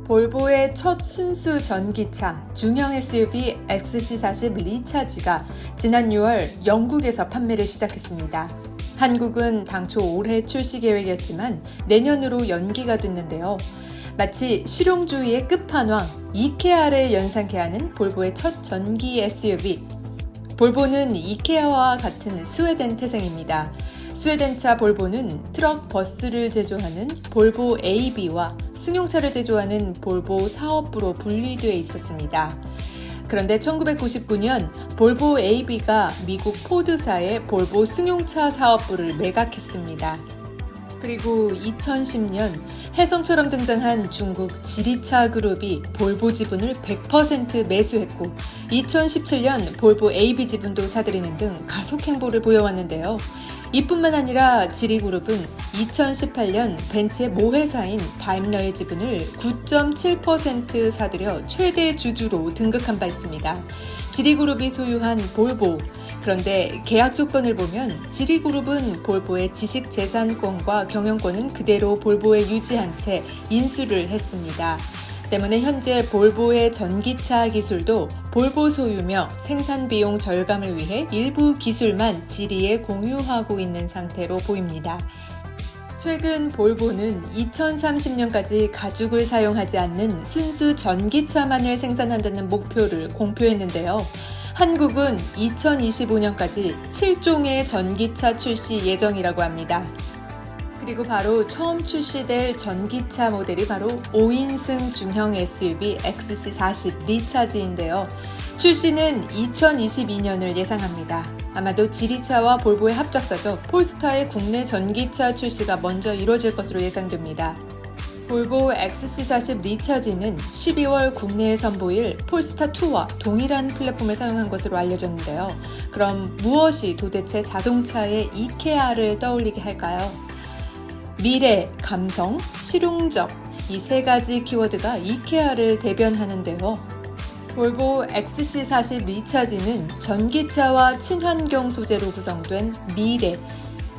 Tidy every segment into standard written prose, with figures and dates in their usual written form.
볼보의 첫 순수 전기차 중형 SUV XC40 리차지가 지난 6월 영국에서 판매를 시작했습니다. 한국은 당초 올해 출시 계획이었지만 내년으로 연기가 됐는데요. 마치 실용주의의 끝판왕 이케아를 연상케 하는 볼보의 첫 전기 SUV. 볼보는 이케아와 같은 스웨덴 태생입니다. 스웨덴차 볼보는 트럭, 버스를 제조하는 볼보 AB와 승용차를 제조하는 볼보 사업부로 분리되어 있었습니다. 그런데 1999년 볼보 AB가 미국 포드사의 볼보 승용차 사업부를 매각했습니다. 그리고 2010년 혜성처럼 등장한 중국 지리차 그룹이 볼보 지분을 100% 매수했고 2017년 볼보 AB 지분도 사들이는 등 가속 행보를 보여왔는데요. 이뿐만 아니라 지리그룹은 2018년 벤츠의 모회사인 다임러의 지분을 9.7% 사들여 최대 주주로 등극한 바 있습니다. 지리그룹이 소유한 볼보. 그런데 계약 조건을 보면 지리그룹은 볼보의 지식재산권과 경영권은 그대로 볼보에 유지한 채 인수를 했습니다. 때문에 현재 볼보의 전기차 기술도 볼보 소유며 생산 비용 절감을 위해 일부 기술만 지리에 공유하고 있는 상태로 보입니다. 최근 볼보는 2030년까지 가죽을 사용하지 않는 순수 전기차만을 생산한다는 목표를 공표했는데요. 한국은 2025년까지 7종의 전기차 출시 예정이라고 합니다. 그리고 바로 처음 출시될 전기차 모델이 바로 5인승 중형 SUV XC40 리차지인데요. 출시는 2022년을 예상합니다. 아마도 지리차와 볼보의 합작사죠. 폴스타의 국내 전기차 출시가 먼저 이루어질 것으로 예상됩니다. 볼보 XC40 리차지는 12월 국내에 선보일 폴스타2와 동일한 플랫폼을 사용한 것으로 알려졌는데요. 그럼 무엇이 도대체 자동차의 이케아를 떠올리게 할까요? 미래, 감성, 실용적 이 세 가지 키워드가 이케아를 대변하는데요. 볼보 XC40 리차지는 전기차와 친환경 소재로 구성된 미래,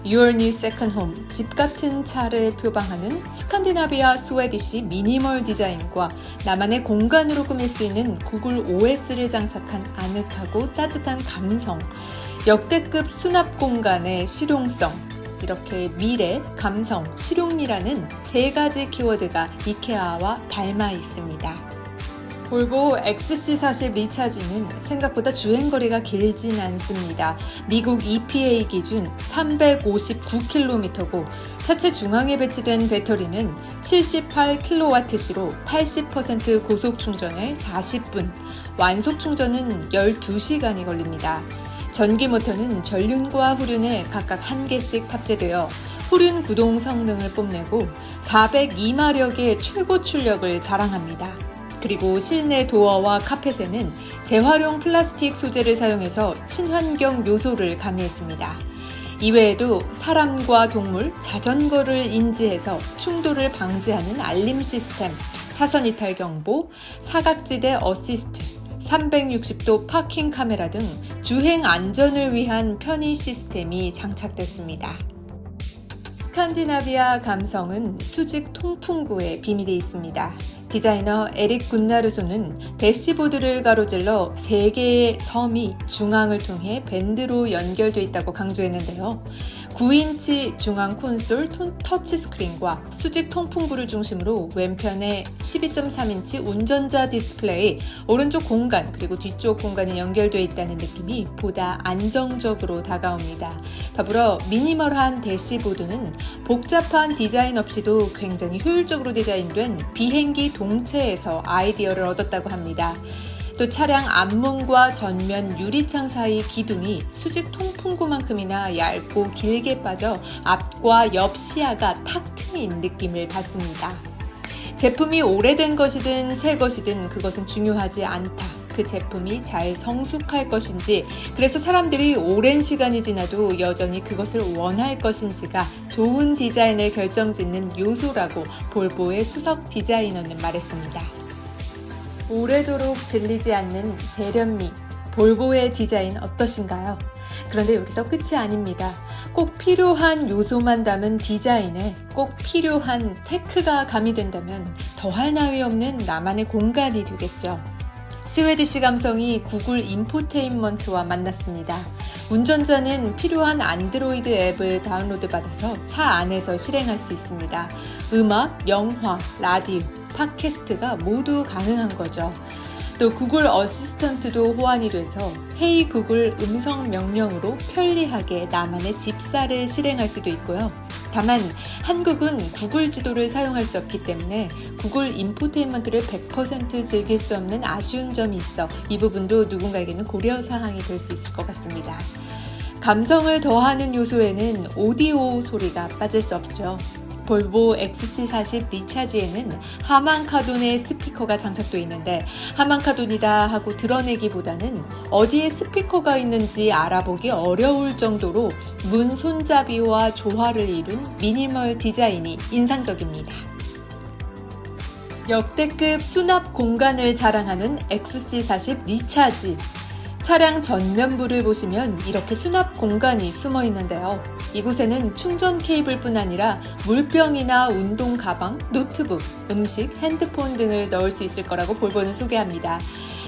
Your New Second Home, 집 같은 차를 표방하는 스칸디나비아 스웨디시 미니멀 디자인과 나만의 공간으로 꾸밀 수 있는 구글 OS를 장착한 아늑하고 따뜻한 감성, 역대급 수납 공간의 실용성, 이렇게 미래, 감성, 실용이라는 세 가지 키워드가 이케아와 닮아 있습니다. 볼보 XC40 리차지는 생각보다 주행거리가 길진 않습니다. 미국 EPA 기준 359km고 차체 중앙에 배치된 배터리는 78kWh로 80% 고속 충전에 40분, 완속 충전은 12시간이 걸립니다. 전기 모터는 전륜과 후륜에 각각 1개씩 탑재되어 후륜 구동 성능을 뽐내고 402마력의 최고 출력을 자랑합니다. 그리고 실내 도어와 카펫에는 재활용 플라스틱 소재를 사용해서 친환경 요소를 가미했습니다. 이외에도 사람과 동물, 자전거를 인지해서 충돌을 방지하는 알림 시스템, 차선 이탈 경보, 사각지대 어시스트, 360도 파킹 카메라 등 주행 안전을 위한 편의 시스템이 장착됐습니다. 스칸디나비아 감성은 수직 통풍구에 비밀이 있습니다. 디자이너 에릭 군나르소는 대시보드를 가로질러 3개의 섬이 중앙을 통해 밴드로 연결되어 있다고 강조했는데요. 9인치 중앙 콘솔 터치스크린과 수직 통풍구를 중심으로 왼편에 12.3인치 운전자 디스플레이, 오른쪽 공간 그리고 뒤쪽 공간이 연결되어 있다는 느낌이 보다 안정적으로 다가옵니다. 더불어 미니멀한 대시보드는 복잡한 디자인 없이도 굉장히 효율적으로 디자인된 비행기 동체에서 아이디어를 얻었다고 합니다. 또 차량 앞문과 전면 유리창 사이 기둥이 수직 통풍구만큼이나 얇고 길게 빠져 앞과 옆 시야가 탁 트인 느낌을 받습니다. 제품이 오래된 것이든 새 것이든 그것은 중요하지 않다. 그 제품이 잘 성숙할 것인지, 그래서 사람들이 오랜 시간이 지나도 여전히 그것을 원할 것인지가 좋은 디자인을 결정짓는 요소라고 볼보의 수석 디자이너는 말했습니다. 오래도록 질리지 않는 세련미, 볼보의 디자인 어떠신가요? 그런데 여기서 끝이 아닙니다. 꼭 필요한 요소만 담은 디자인에 꼭 필요한 테크가 가미된다면 더할 나위 없는 나만의 공간이 되겠죠. 스웨디시 감성이 구글 인포테인먼트와 만났습니다. 운전자는 필요한 안드로이드 앱을 다운로드 받아서 차 안에서 실행할 수 있습니다. 음악, 영화, 라디오, 팟캐스트가 모두 가능한 거죠. 또 구글 어시스턴트도 호환이 돼서 헤이 구글 음성 명령으로 편리하게 나만의 집사를 실행할 수도 있고요. 다만 한국은 구글 지도를 사용할 수 없기 때문에 구글 인포테인먼트를 100% 즐길 수 없는 아쉬운 점이 있어 이 부분도 누군가에게는 고려사항이 될 수 있을 것 같습니다. 감성을 더하는 요소에는 오디오 소리가 빠질 수 없죠. 볼보 XC40 리차지에는 하만카돈의 스피커가 장착되어 있는데 하만카돈이다 하고 드러내기보다는 어디에 스피커가 있는지 알아보기 어려울 정도로 문 손잡이와 조화를 이룬 미니멀 디자인이 인상적입니다. 역대급 수납 공간을 자랑하는 XC40 리차지. 차량 전면부를 보시면 이렇게 수납 공간이 숨어 있는데요. 이곳에는 충전 케이블뿐 아니라 물병이나 운동 가방, 노트북, 음식, 핸드폰 등을 넣을 수 있을 거라고 볼보는 소개합니다.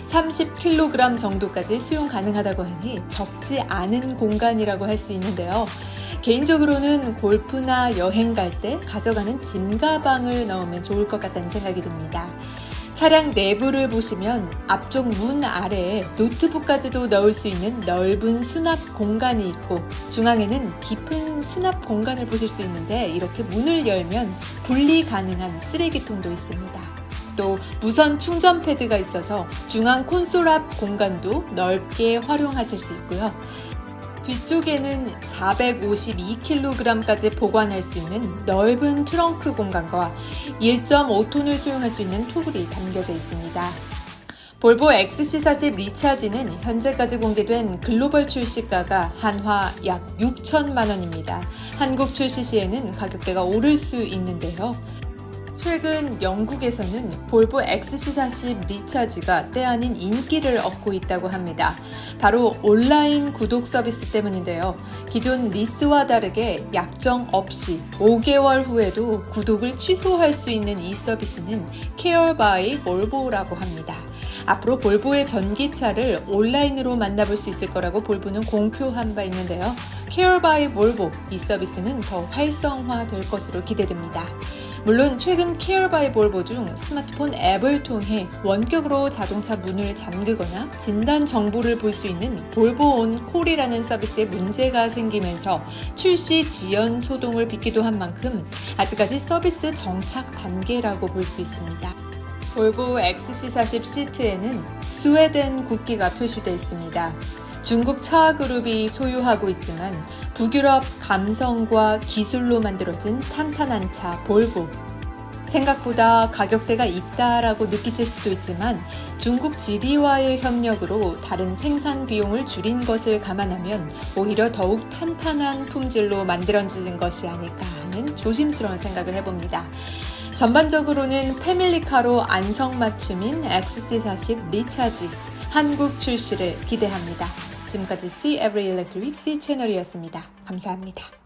30kg 정도까지 수용 가능하다고 하니 적지 않은 공간이라고 할 수 있는데요. 개인적으로는 골프나 여행 갈 때 가져가는 짐 가방을 넣으면 좋을 것 같다는 생각이 듭니다. 차량 내부를 보시면 앞쪽 문 아래에 노트북까지도 넣을 수 있는 넓은 수납 공간이 있고 중앙에는 깊은 수납 공간을 보실 수 있는데 이렇게 문을 열면 분리 가능한 쓰레기통도 있습니다. 또 무선 충전 패드가 있어서 중앙 콘솔 앞 공간도 넓게 활용하실 수 있고요. 뒤쪽에는 452kg까지 보관할 수 있는 넓은 트렁크 공간과 1.5톤을 수용할 수 있는 토글이 담겨져 있습니다. 볼보 XC40 리차지는 현재까지 공개된 글로벌 출시가가 한화 약 6천만 원입니다. 한국 출시 시에는 가격대가 오를 수 있는데요. 최근 영국에서는 볼보 XC40 리차지가 때 아닌 인기를 얻고 있다고 합니다. 바로 온라인 구독 서비스 때문인데요. 기존 리스와 다르게 약정 없이 5개월 후에도 구독을 취소할 수 있는 이 서비스는 Care by 볼보라고 합니다. 앞으로 볼보의 전기차를 온라인으로 만나볼 수 있을 거라고 볼보는 공표한 바 있는데요. Care by 볼보, 이 서비스는 더 활성화될 것으로 기대됩니다. 물론 최근 Care by 볼보 중 스마트폰 앱을 통해 원격으로 자동차 문을 잠그거나 진단 정보를 볼 수 있는 볼보 온 콜이라는 서비스에 문제가 생기면서 출시 지연 소동을 빚기도 한 만큼 아직까지 서비스 정착 단계라고 볼 수 있습니다. 볼보 XC40 시트에는 스웨덴 국기가 표시되어 있습니다. 중국 차 그룹이 소유하고 있지만 북유럽 감성과 기술로 만들어진 탄탄한 차 볼보. 생각보다 가격대가 있다라고 느끼실 수도 있지만 중국 지리와의 협력으로 다른 생산 비용을 줄인 것을 감안하면 오히려 더욱 탄탄한 품질로 만들어지는 것이 아닐까 하는 조심스러운 생각을 해봅니다. 전반적으로는 패밀리카로 안성맞춤인 XC40 리차지 한국 출시를 기대합니다. 지금까지 See Every Electric C 채널이었습니다. 감사합니다.